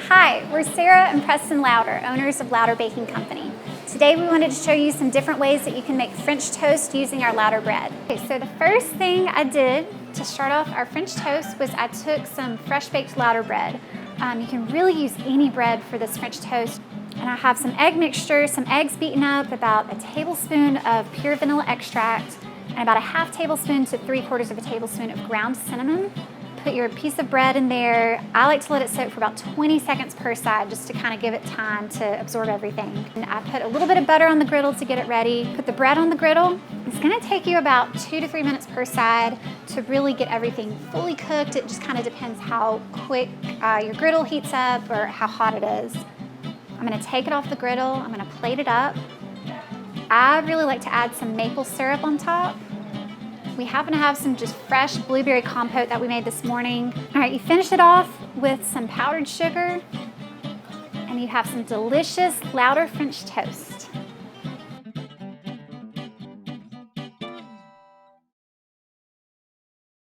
Hi, we're Sarah and Preston Lowder, owners of Lowder Baking Company. Today we wanted to show you some different ways that you can make French toast using our Lowder bread. Okay, so the first thing I did to start off our French toast was I took some fresh baked Lowder bread. You can really use any bread for this French toast. And I have some egg mixture, some eggs beaten up, about a tablespoon of pure vanilla extract, and about a half tablespoon to 3/4 of a tablespoon of ground cinnamon. Put your piece of bread in there. I like to let it soak for about 20 seconds per side just to kind of give it time to absorb everything. And I put a little bit of butter on the griddle to get it ready. Put the bread on the griddle. It's gonna take you about 2 to 3 minutes per side to really get everything fully cooked. It just kind of depends how quick your griddle heats up or how hot it is. I'm gonna take it off the griddle. I'm gonna plate it up. I really like to add some maple syrup on top. We happen to have some just fresh blueberry compote that we made this morning. All right, you finish it off with some powdered sugar, and you have some delicious Lowder French toast.